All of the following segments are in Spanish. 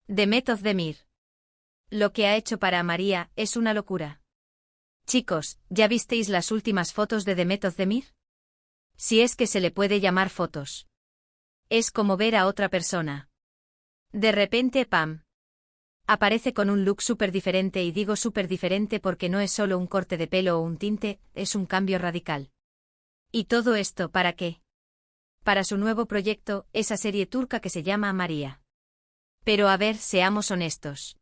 Demet Özdemir. Lo que ha hecho para María es una locura. Chicos, ¿ya visteis las últimas fotos de Demet Özdemir? Si es que se le puede llamar fotos. Es como ver a otra persona. De repente, ¡pam! Aparece con un look súper diferente, y digo súper diferente porque no es solo un corte de pelo o un tinte, es un cambio radical. ¿Y todo esto para qué? Para su nuevo proyecto, esa serie turca que se llama María. Pero a ver, seamos honestos.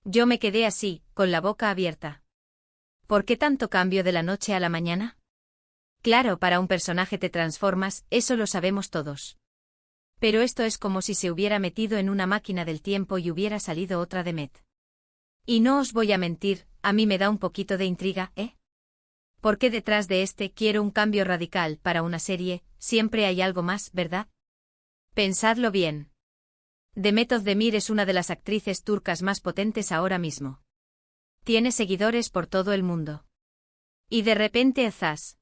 Yo me quedé así, con la boca abierta. ¿Por qué tanto cambio de la noche a la mañana? Claro, para un personaje te transformas, eso lo sabemos todos. Pero esto es como si se hubiera metido en una máquina del tiempo y hubiera salido otra Demet. Y no os voy a mentir, a mí me da un poquito de intriga, ¿eh? Porque detrás de quiero un cambio radical para una serie, siempre hay algo más, ¿verdad? Pensadlo bien. Demet Özdemir es una de las actrices turcas más potentes ahora mismo. Tiene seguidores por todo el mundo. Y de repente Zaz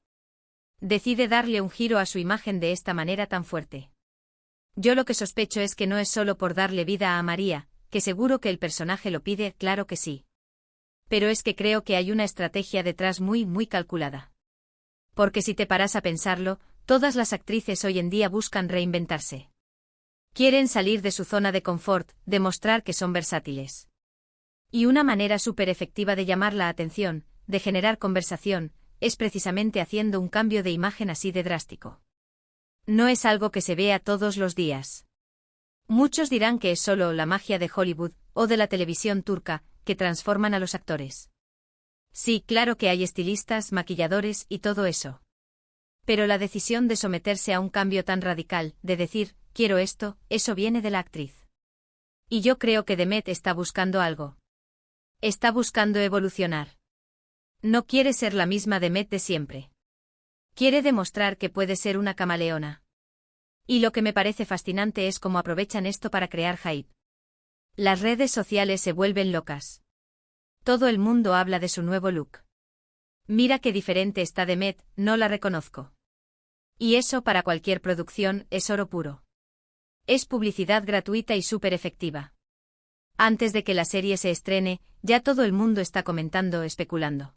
decide darle un giro a su imagen de esta manera tan fuerte. Yo lo que sospecho es que no es solo por darle vida a María, que seguro que el personaje lo pide, claro que sí. Pero es que creo que hay una estrategia detrás muy calculada. Porque si te paras a pensarlo, todas las actrices hoy en día buscan reinventarse. Quieren salir de su zona de confort, demostrar que son versátiles. Y una manera súper efectiva de llamar la atención, de generar conversación, es precisamente haciendo un cambio de imagen así de drástico. No es algo que se vea todos los días. Muchos dirán que es solo la magia de Hollywood, o de la televisión turca, que transforman a los actores. Sí, claro que hay estilistas, maquilladores y todo eso. Pero la decisión de someterse a un cambio tan radical, de decir, quiero esto, eso viene de la actriz. Y yo creo que Demet está buscando algo. Está buscando evolucionar. No quiere ser la misma Demet de siempre. Quiere demostrar que puede ser una camaleona. Y lo que me parece fascinante es cómo aprovechan esto para crear hype. Las redes sociales se vuelven locas. Todo el mundo habla de su nuevo look. Mira qué diferente está Demet, no la reconozco. Y eso para cualquier producción es oro puro. Es publicidad gratuita y súper efectiva. Antes de que la serie se estrene, ya todo el mundo está comentando, especulando.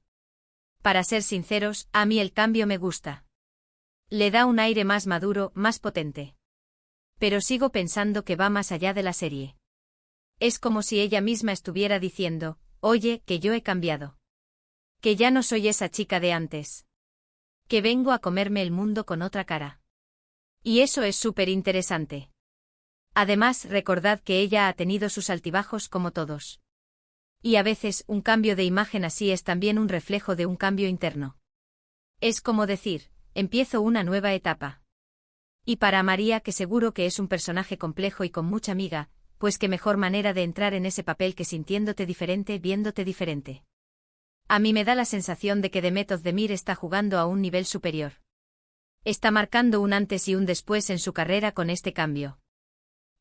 Para ser sinceros, a mí el cambio me gusta. Le da un aire más maduro, más potente. Pero sigo pensando que va más allá de la serie. Es como si ella misma estuviera diciendo, oye, que yo he cambiado. Que ya no soy esa chica de antes. Que vengo a comerme el mundo con otra cara. Y eso es súper interesante. Además, recordad que ella ha tenido sus altibajos como todos. Y a veces, un cambio de imagen así es también un reflejo de un cambio interno. Es como decir, empiezo una nueva etapa. Y para María, que seguro que es un personaje complejo y con mucha miga, pues qué mejor manera de entrar en ese papel que sintiéndote diferente, viéndote diferente. A mí me da la sensación de que Demet Özdemir está jugando a un nivel superior. Está marcando un antes y un después en su carrera con este cambio.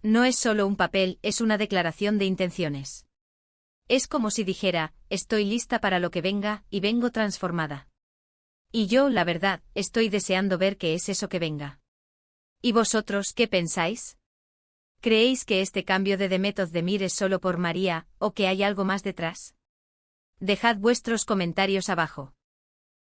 No es solo un papel, es una declaración de intenciones. Es como si dijera, estoy lista para lo que venga, y vengo transformada. Y yo, la verdad, estoy deseando ver qué es eso que venga. ¿Y vosotros qué pensáis? ¿Creéis que este cambio de Demet Özdemir es solo por María, o que hay algo más detrás? Dejad vuestros comentarios abajo.